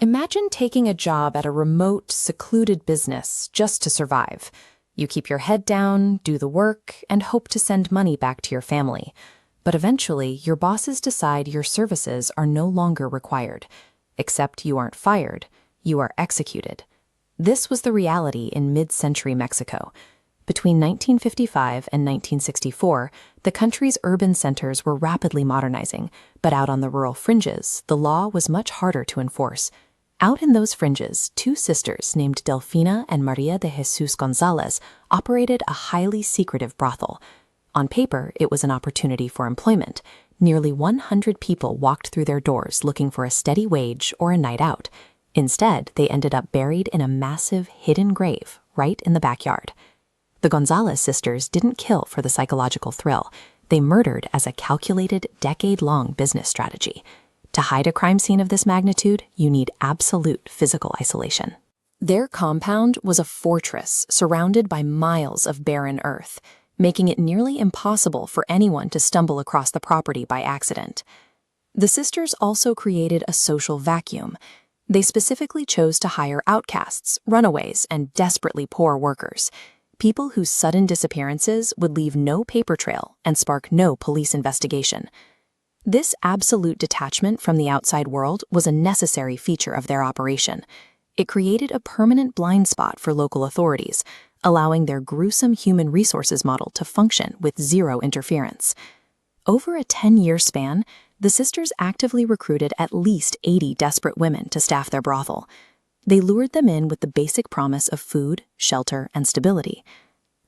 Imagine taking a job at a remote, secluded business just to survive. You keep your head down, do the work, and hope to send money back to your family. But eventually, your bosses decide your services are no longer required. Except you aren't fired, you are executed. This was the reality in mid-century Mexico. Between 1955 and 1964, the country's urban centers were rapidly modernizing, but out on the rural fringes, the law was much harder to enforce. Out in those fringes, two sisters named Delfina and Maria de Jesus González operated a highly secretive brothel. On paper, it was an opportunity for employment. Nearly 100 people walked through their doors looking for a steady wage or a night out. Instead, they ended up buried in a massive, hidden grave right in the backyard. The González sisters didn't kill for the psychological thrill. They murdered as a calculated, decade-long business strategy. To hide a crime scene of this magnitude, you need absolute physical isolation. Their compound was a fortress surrounded by miles of barren earth, making it nearly impossible for anyone to stumble across the property by accident. The sisters also created a social vacuum. They specifically chose to hire outcasts, runaways, and desperately poor workers. People whose sudden disappearances would leave no paper trail and spark no police investigation. This absolute detachment from the outside world was a necessary feature of their operation. It created a permanent blind spot for local authorities, allowing their gruesome human resources model to function with zero interference. Over a 10-year span, the sisters actively recruited at least 80 desperate women to staff their brothel. They lured them in with the basic promise of food, shelter, and stability.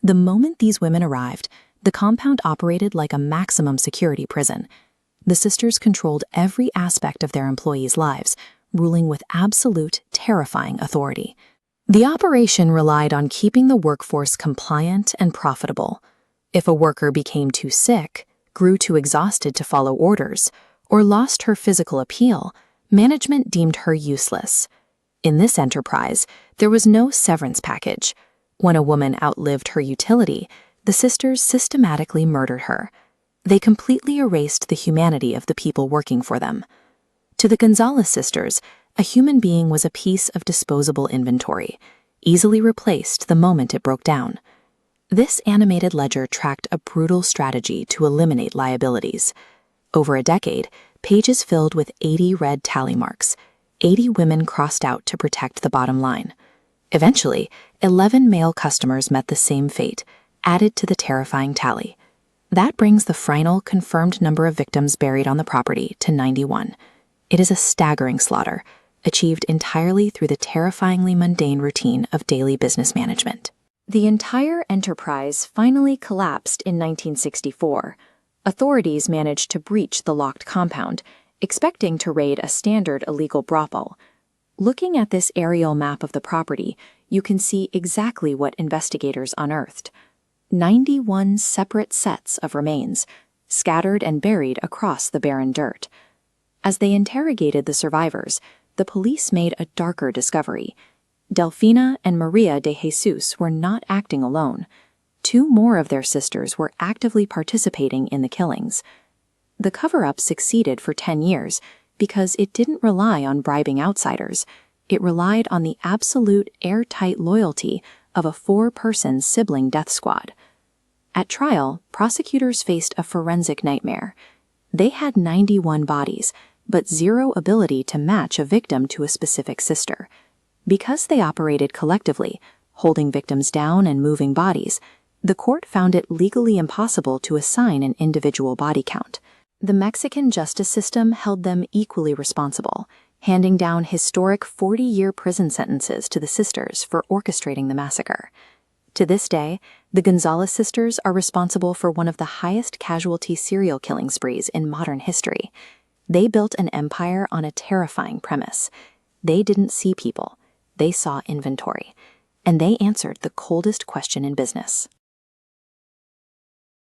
The moment these women arrived, the compound operated like a maximum security prison. The sisters controlled every aspect of their employees' lives, ruling with absolute, terrifying authority. The operation relied on keeping the workforce compliant and profitable. If a worker became too sick, grew too exhausted to follow orders, or lost her physical appeal, management deemed her useless. In this enterprise, there was no severance package. When a woman outlived her utility, the sisters systematically murdered her. They completely erased the humanity of the people working for them. To the González sisters, a human being was a piece of disposable inventory, easily replaced the moment it broke down. This animated ledger tracked a brutal strategy to eliminate liabilities. Over a decade, pages filled with 80 red tally marks. 80 women crossed out to protect the bottom line. Eventually, 11 male customers met the same fate, added to the terrifying tally. That brings the final confirmed number of victims buried on the property to 91. It is a staggering slaughter, achieved entirely through the terrifyingly mundane routine of daily business management. The entire enterprise finally collapsed in 1964. Authorities managed to breach the locked compound, expecting to raid a standard illegal brothel. Looking at this aerial map of the property, you can see exactly what investigators unearthed. 91 separate sets of remains, scattered and buried across the barren dirt. As they interrogated the survivors, the police made a darker discovery. Delfina and Maria de Jesus were not acting alone. 2 more of their sisters were actively participating in the killings. The cover-up succeeded for 10 years because it didn't rely on bribing outsiders. It relied on the absolute airtight loyalty of a 4-person sibling death squad. At trial, prosecutors faced a forensic nightmare. They had 91 bodies, but zero ability to match a victim to a specific sister. Because they operated collectively, holding victims down and moving bodies, the court found it legally impossible to assign an individual body count. The Mexican justice system held them equally responsible, handing down historic 40-year prison sentences to the sisters for orchestrating the massacre. To this day, the González sisters are responsible for one of the highest casualty serial killing sprees in modern history. They built an empire on a terrifying premise. They didn't see people, they saw inventory, and they answered the coldest question in business.